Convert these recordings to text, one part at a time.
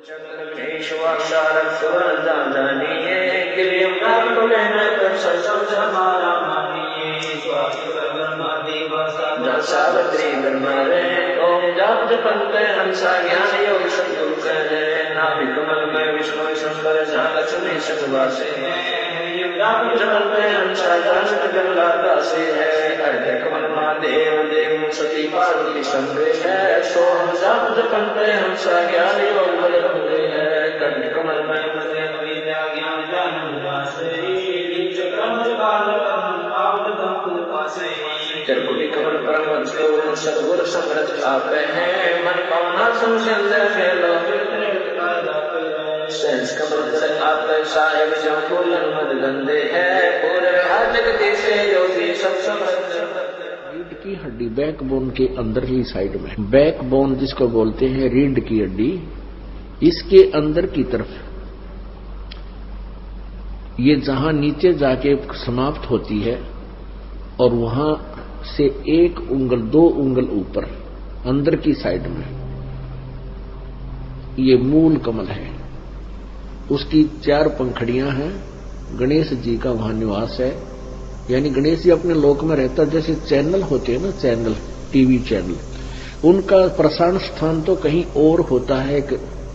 सावित्री ब्रह्मरे ओम जाप जपन्ते हंसा ज्ञान योग सद्गुरु करे नाभि कमल में विष्णु शंकर जहाँ लक्ष्मी सतवासे जाप जपन्ते हंसा जानत गंगा दासे है अर्ध कमल महादेव देव सती पार्वती संगे है सोहम जाप जपन्ते हंसा ज्ञान योग बल बंदे है कंठ कमल में मध्य विद्या ज्ञान ज्ञान उदासे चक्रम काल चरकुटी कमल परम सदगुरु समरथ आपे हैं मन पावना संशय फैलो सेंस कमल से आपे साहेब जो फूलन मद गंदे है पूरे हाथ जगती से योगी सब समरथ। रीढ़ की हड्डी बैकबोन के अंदरली साइड में, बैकबोन जिसको बोलते हैं रीढ़ की हड्डी, इसके अंदर की तरफ ये जहां नीचे जाके समाप्त होती है और वहां से 1 उंगल 2 उंगल ऊपर अंदर की साइड में ये मूल कमल है। उसकी 4 पंखड़ियां हैं। गणेश जी का वहां निवास है, यानी गणेश जी अपने लोक में रहता, जैसे चैनल होते हैं ना, चैनल टीवी चैनल, उनका प्रसारण स्थान तो कहीं और होता है, एक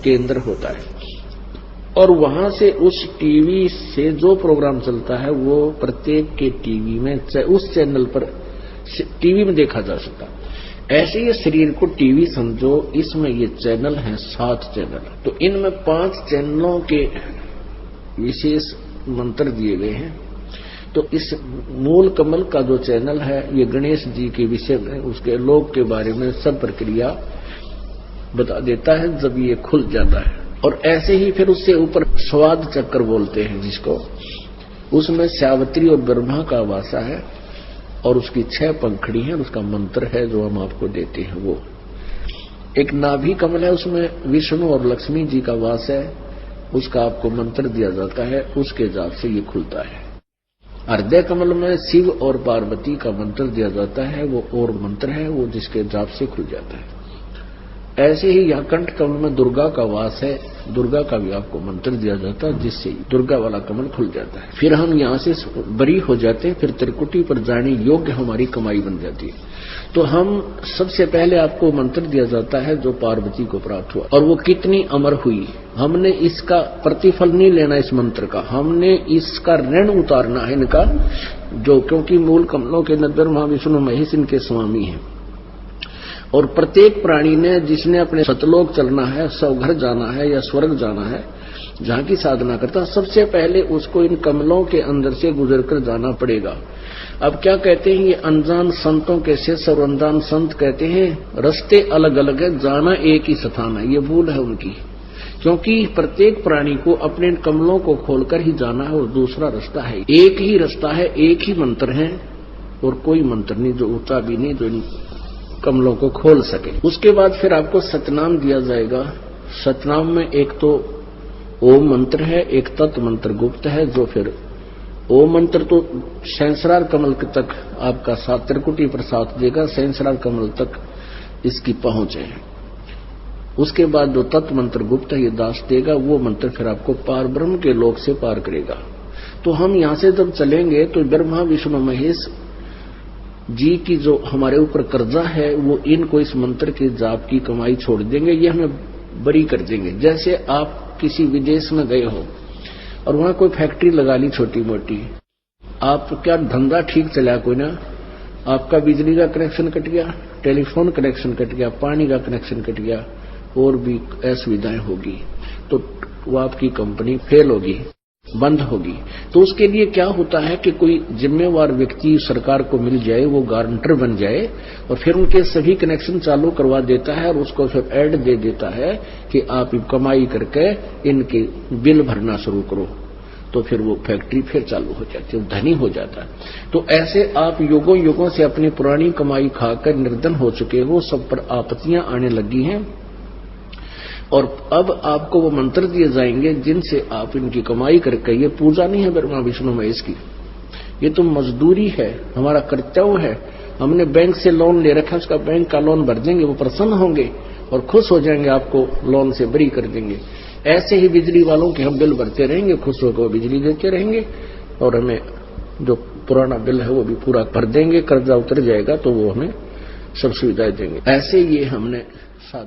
केंद्र होता है और वहां से उस टीवी से जो प्रोग्राम चलता है वो प्रत्येक के टीवी में उस चैनल पर टीवी में देखा जा सकता। ऐसे ये शरीर को टीवी समझो, इसमें ये चैनल हैं 7 चैनल, तो इनमें 5 चैनलों के विशेष मंत्र दिए गए हैं। तो इस मूल कमल का जो चैनल है ये गणेश जी के विषय में, उसके लोक के बारे में सब प्रक्रिया बता देता है जब ये खुल जाता है। और ऐसे ही फिर उससे ऊपर स्वाद चक्र बोलते हैं जिसको, उसमें सावित्री और ब्रह्मा का वासा है और उसकी 6 पंखड़ी है, उसका मंत्र है जो हम आपको देते हैं। वो एक नाभि कमल है, उसमें विष्णु और लक्ष्मी जी का वास है, उसका आपको मंत्र दिया जाता है, उसके जाप से ये खुलता है। हृदय कमल में शिव और पार्वती का मंत्र दिया जाता है, वो और मंत्र है, वो जिसके जाप से खुल जाता है। ऐसे ही यहाँ कंठ कमल में दुर्गा का वास है, दुर्गा का भी आपको मंत्र दिया जाता है जिससे दुर्गा वाला कमल खुल जाता है। फिर हम यहाँ से बरी हो जाते हैं, फिर त्रिकुटी पर जाने योग्य हमारी कमाई बन जाती है। तो हम सबसे पहले आपको मंत्र दिया जाता है जो पार्वती को प्राप्त हुआ और वो कितनी अमर हुई। हमने इसका प्रतिफल नहीं लेना इस मंत्र का, हमने इसका ऋण उतारना है इनका, जो क्योंकि मूल कमलों के अंदर महाविष्णु महेश इनके स्वामी हैं। और प्रत्येक प्राणी ने जिसने अपने सतलोक चलना है, स्वघर जाना है या स्वर्ग जाना है, जहां की साधना करता, सबसे पहले उसको इन कमलों के अंदर से गुजरकर जाना पड़ेगा। अब क्या कहते हैं ये अनजान संतों के शेष और अनजान संत कहते हैं रास्ते अलग अलग है, जाना एक ही स्थान है। ये भूल है उनकी, क्योंकि प्रत्येक प्राणी को अपने कमलों को खोलकर ही जाना है और दूसरा रास्ता है, एक ही रास्ता है, एक ही मंत्र है और कोई मंत्र नहीं जो ऊंचा भी नहीं जो इन कमलों को खोल सके। उसके बाद फिर आपको सतनाम दिया जाएगा। सतनाम में एक तो ओम मंत्र है, एक तत् मंत्र गुप्त है, जो फिर ओम मंत्र तो सहस्रार कमल तक आपका 7 त्रिकुटी पर साथ देगा, सहस्रार कमल तक इसकी पहुंच है। उसके बाद जो तत् मंत्र गुप्त है ये दास देगा, वो मंत्र फिर आपको पार ब्रह्म के लोक से पार करेगा। तो हम यहां से जब चलेंगे तो ब्रह्मा विष्णु महेश जी की जो हमारे ऊपर कर्जा है वो इनको इस मंत्र के जाप की कमाई छोड़ देंगे, ये हमें बरी कर देंगे। जैसे आप किसी विदेश में गए हो और वहां कोई फैक्ट्री लगा ली छोटी मोटी, आप क्या धंधा ठीक चला कोई ना, आपका बिजली का कनेक्शन कट गया, टेलीफोन कनेक्शन कट गया, पानी का कनेक्शन कट गया और भी असुविधाएं होगी, तो वो आपकी कंपनी फेल होगी, बंद होगी। तो उसके लिए क्या होता है कि कोई जिम्मेवार व्यक्ति सरकार को मिल जाए, वो गारंटर बन जाए और फिर उनके सभी कनेक्शन चालू करवा देता है और उसको फिर ऐड दे देता है कि आप कमाई करके इनके बिल भरना शुरू करो, तो फिर वो फैक्ट्री फिर चालू हो जाती है, धनी हो जाता है। तो ऐसे आप युगों युगों से अपनी पुरानी कमाई खाकर निर्धन हो चुके हो, सब पर आपत्तियां आने लगी हैं और अब आपको वो मंत्र दिए जाएंगे जिनसे आप इनकी कमाई करके, ये पूजा नहीं है ब्रह्मा विष्णु महेश की, ये तो मजदूरी है, हमारा कर्तव्य है। हमने बैंक से लोन ले रखा, उसका बैंक का लोन भर देंगे, वो प्रसन्न होंगे और खुश हो जाएंगे, आपको लोन से बरी कर देंगे। ऐसे ही बिजली वालों के हम बिल भरते रहेंगे, खुश होकर वो बिजली देते रहेंगे और हमें जो पुराना बिल है वो भी पूरा भर देंगे, कर्जा उतर जाएगा तो वो हमें सब सुविधाएं देंगे। ऐसे ये हमने साधन